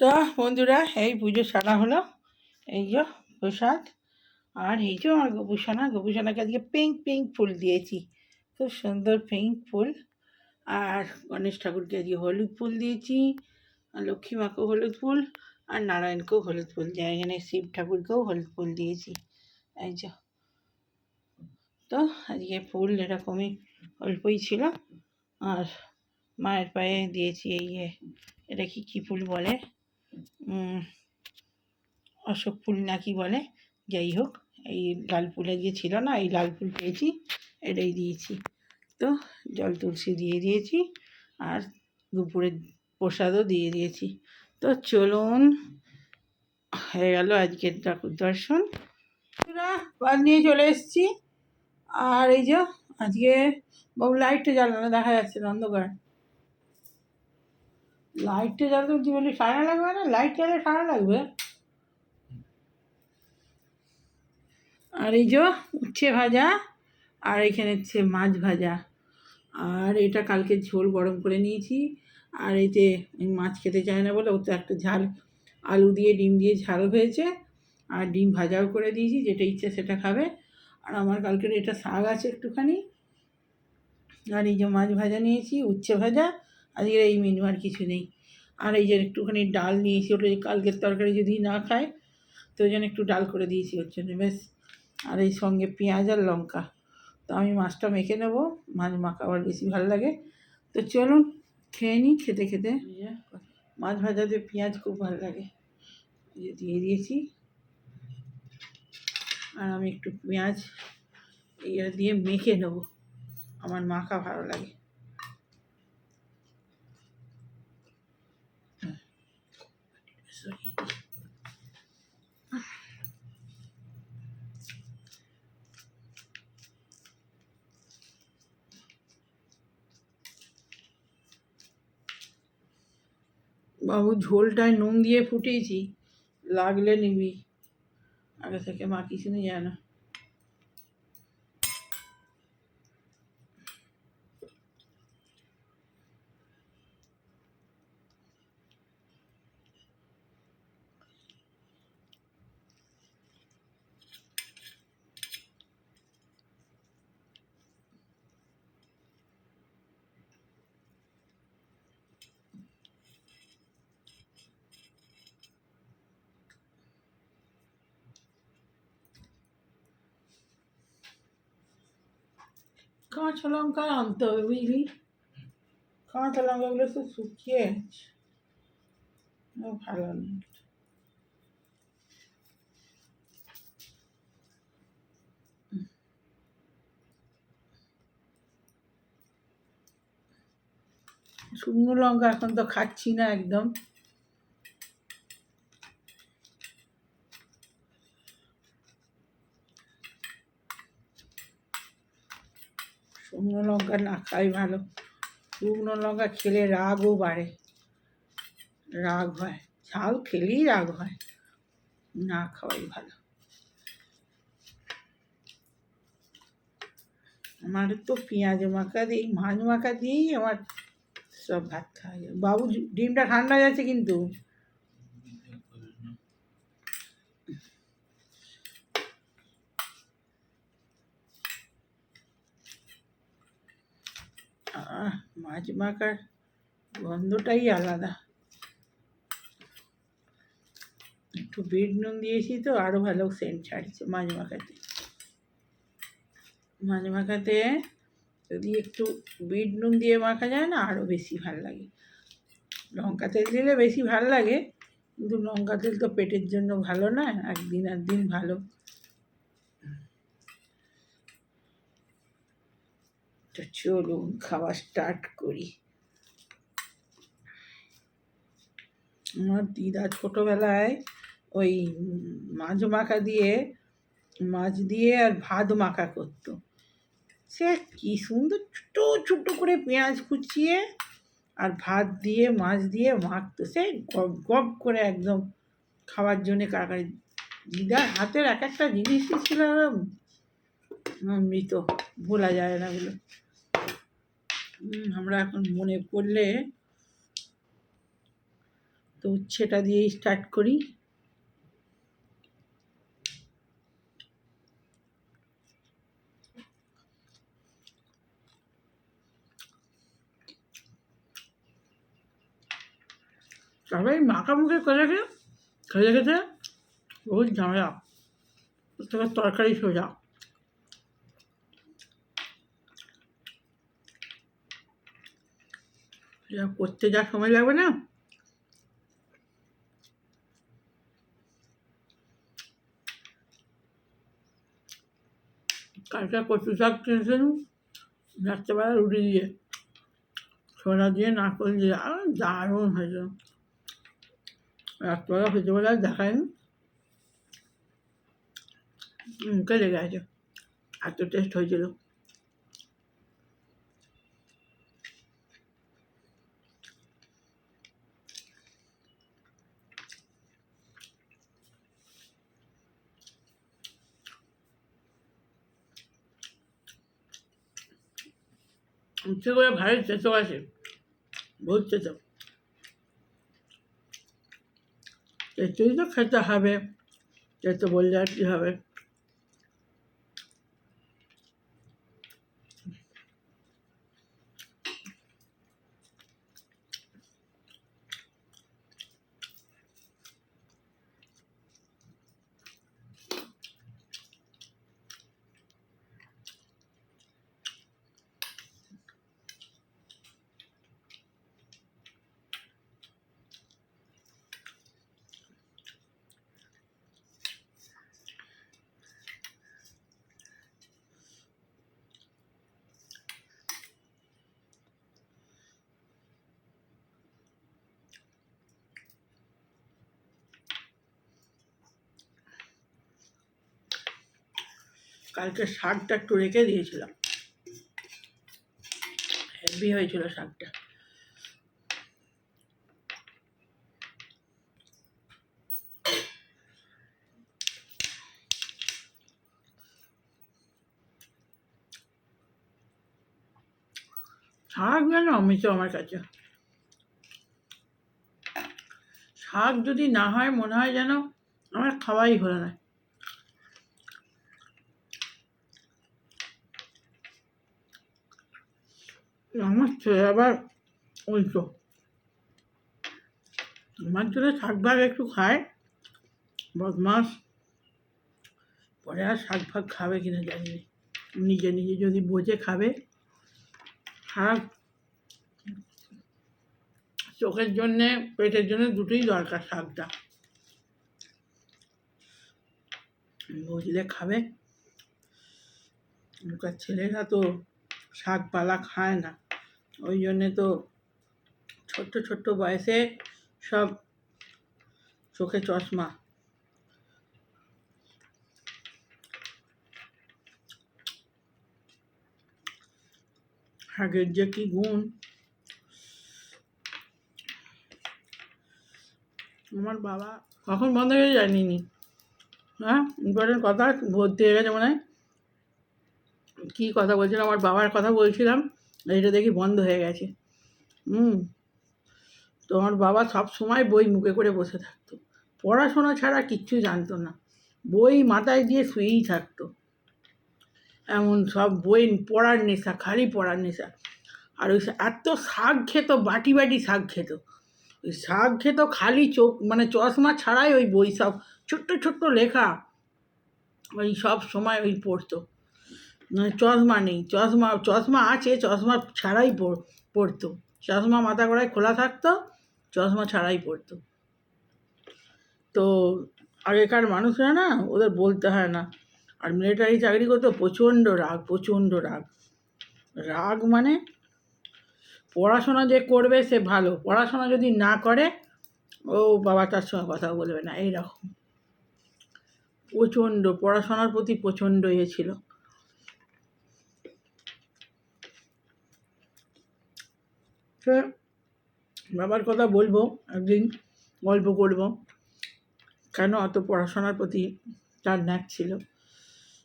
তো বন্ধুরা, এই পুজো সারা হলো। এই যে প্রসাদ, আর এই যে আমার গোপুসোনাকে আজকে পিঙ্ক পিঙ্ক ফুল দিয়েছি, খুব সুন্দর পিঙ্ক ফুল। আর গণেশ ঠাকুরকে আজকে হলুদ ফুল দিয়েছি, আর লক্ষ্মী মাকেও হলুদ ফুল, আর নারায়ণকেও হলুদ ফুল দিয়ে, এখানে শিব ঠাকুরকেও হলুদ ফুল দিয়েছি। এই যে, তো আজকে ফুল এরকমই অল্পই ছিল। আর মায়ের পায়ে দিয়েছি এই এটা কী ফুল বলে, অশোক ফুল না কি বলে, যাই হোক, এই লাল ফুল আজকে ছিল না, এই লাল ফুল পেয়েছি, এটাই দিয়েছি। তো জল তুলসী দিয়ে দিয়েছি, আর দুপুরের প্রসাদও দিয়ে দিয়েছি। তো চলুন, হয়ে গেল আজকের ঠাকুর দর্শন। বাদ নিয়ে চলে এসেছি। আর এই যে আজকে বাবু লাইটটা জ্বালানো, দেখা যাচ্ছে না, অন্ধকার। লাইটটা জ্বালাতে তুই বলি সারা লাগবে না, লাইট জ্বালে সারা লাগবে। আর এই যে উচ্ছে ভাজা, আর এখানে হচ্ছে মাছ ভাজা, আর এটা কালকে ঝোল গরম করে নিয়েছি। আর এতে মাছ খেতে চায় না বলে ওতে একটা ঝাল, আলু দিয়ে ডিম দিয়ে ঝাল হয়েছে, আর ডিম ভাজাও করে দিয়েছি, যেটা ইচ্ছে সেটা খাবে। আর আমার কালকের এটা শাক আছে একটুখানি, আর এই যে মাছ ভাজা নিয়েছি, উচ্ছে ভাজা, আজকের এই মেনু, আর কিছু নেই। আর এই যে একটুখানি ডাল নিয়েছি, ওটা কালকের তরকারি যদি না খায় তো ওই জন্য একটু ডাল করে দিয়েছি ওর জন্য, বেশ। আর এই সঙ্গে পেঁয়াজ আর লঙ্কা। তো আমি মাছটা মেখে নেবো, মাছ মাখা আবার বেশি ভালো লাগে। তো চলুন খেয়ে নিই। খেতে খেতে মাছ ভাজাতে পেঁয়াজ খুব ভালো লাগে, দিয়ে দিয়েছি। আর আমি একটু পেঁয়াজ দিয়ে মেখে নেবো, আমার মাখা ভালো লাগে। বাবু ঝোলটায় নুন দিয়ে ফুটিয়েছি, লাগলে নিবি, আগে থেকে মা কিছু নিয়ে যায় না। কাঁচা লঙ্কা আনতে হবে, বুঝলি, কাঁচা লঙ্কাগুলো তো শুকিয়ে ভালো নেই। শুকনো লঙ্কা এখন তো খাচ্ছি না একদম। শুকনো লঙ্কা না খাই ভালো, শুকনো লঙ্কা খেলে রাগও বাড়ে, রাগ হয়, ঝাল খেলেই রাগ হয়, না খাওয়াই ভালো। আমার তো পেঁয়াজ মাখা দিয়ে, মাছ মাখা দিয়েই আমার সব ভাত খাওয়া যায়। বাবু ডিমটা ঠান্ডা যাচ্ছে কিন্তু। মাছ মাখার গন্ধটাই আলাদা। একটু বিট নুন দিয়েছি তো আরও ভালো সেন্ট ছাড়ছে মাছ মাখাতে। মাছ মাখাতে যদি একটু বিট নুন দিয়ে মাখা যায় না, আরও বেশি ভালো লাগে। লঙ্কা তেল দিলে বেশি ভালো লাগে, কিন্তু লঙ্কা তেল তো পেটের জন্য ভালো না, একদিন একদিন ভালো। তো চলুন খাওয়া স্টার্ট করি। আমার দিদা ছোটোবেলায় ওই মাছ মাখা দিয়ে, মাছ দিয়ে আর ভাত মাখা করতো, সে কি সুন্দর ছোটো ছোটো করে পেঁয়াজ কুচিয়ে আর ভাত দিয়ে মাছ দিয়ে মাখতো, সে গপ গপ করে একদম খাওয়ার জন্যে কারকারি। দিদার হাতের এক একটা জিনিসই ছিল মৃত, ভোলা যায় না ওগুলো। আমরা এখন মনে পড়লে, তো তো উচ্ছেটা দিয়েই স্টার্ট করি। তবে এই মাখামুখি করে খেতে খেতে বহুত ঝামেলা, তোর তরকারি সোজা। এটা করতে যা সময় লাগবে না, কালকে কচু শাক কিনেছিলাম রাত্রেবেলা রুটি দিয়ে, ছোলা দিয়ে নারকেল দিয়ে, আর দারুণ হয়েছিল। রাত্রেবেলা খেতেবেলা দেখায়নি, মুখে লেগে আছে, এত টেস্ট হয়েছিল। উচ্ছে করে ভারী চেঁচো আছে, বহুত চেঁচো। চেঁচোই তো খেতে হবে, চেঁচো বললে আর কি হবে। কালকে শাকটা একটু রেখে দিয়েছিলাম, হেভি হয়েছিল শাকটা। শাক যেন অমৃত আমার কাছে, শাক যদি না হয় মনে হয় যেন আমার খাওয়াই হলো না। আমার ছেলে আবার উল্টো, আমার জন্য শাক ভাগ একটু খায়, বদমাস, পরে আর শাক ভাগ খাবে কিনা জানি না। নিজে নিজে যদি বোঝে খাবে। শাক চোখের জন্যে, পেটের জন্য দুটোই দরকার শাকটা, বুঝলে খাবে। ওখানকার ছেলেরা তো শাকপালা খায় না, ওই জন্যে তো ছোট্ট ছোট্ট বয়সে সব চোখে চশমা। শাকের যে কি গুণ, আমার বাবা কখন বন্ধ হয়ে জানি নি। হ্যাঁ, ইম্পর্টেন্ট কথা ভর্তি হয়ে গেছে মনে হয়। কী কথা বলছিলাম, আমার বাবার কথা বলছিলাম, এটা দেখি বন্ধ হয়ে গেছে। তো আমার বাবা সব সময় বই মুখে করে বসে থাকতো, পড়াশোনা ছাড়া কিচ্ছু জানতো না, বই মাথায় দিয়ে শুয়েই থাকতো। এমন সব বই পড়ার নেশা, খালি পড়ার নেশা। আর ওই এত শাক খেত, বাটি বাটি শাক খেত, ওই শাক খেত খালি চোখ, মানে চশমা ছাড়াই ওই বই সব ছোট্ট ছোট্ট লেখা, ওই সব সময় ওই পড়তো। চশমা নেই, চশমা চশমা আছে, চশমা ছাড়াই পড়তো, চশমা মাথা গোড়ায় খোলা থাকতো, চশমা ছাড়াই পড়তো। তো আগেকার মানুষরা না, ওদের বলতে হয় না। আর মিলিটারি চাকরি করতো, প্রচণ্ড রাগ, প্রচণ্ড রাগ। রাগ মানে পড়াশোনা যে করবে সে ভালো, পড়াশোনা যদি না করে ও বাবা তার সঙ্গে কথা বলবে না, এইরকম। প্রচণ্ড পড়াশোনার প্রতি প্রচণ্ড ইয়ে ছিল। সে বাবার কথা বলবো একদিন, গল্প করব কেন অত পড়াশোনার প্রতি তার ন্যাক ছিল,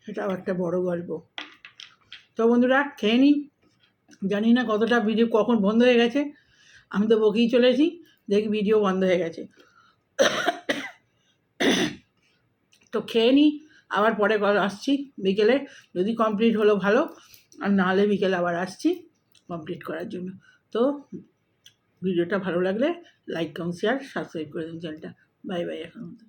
সেটাও একটা বড় গল্প। তো বন্ধুরা খেয়ে নিই, জানি না কতটা ভিডিও কখন বন্ধ হয়ে গেছে, আমি তো বকেই চলেছি। দেখি ভিডিও বন্ধ হয়ে গেছে। তো খেয়ে নিই, আবার পরে আসছি বিকেলে, যদি কমপ্লিট হলো ভালো, আর নাহলে বিকেলে আবার আসছি কমপ্লিট করার জন্য। তো ভিডিওটা ভালো লাগলে লাইক কমেন্ট শেয়ার সাবস্ক্রাইব করে দিন চ্যানেলটা। বাই বাই এখন মতো।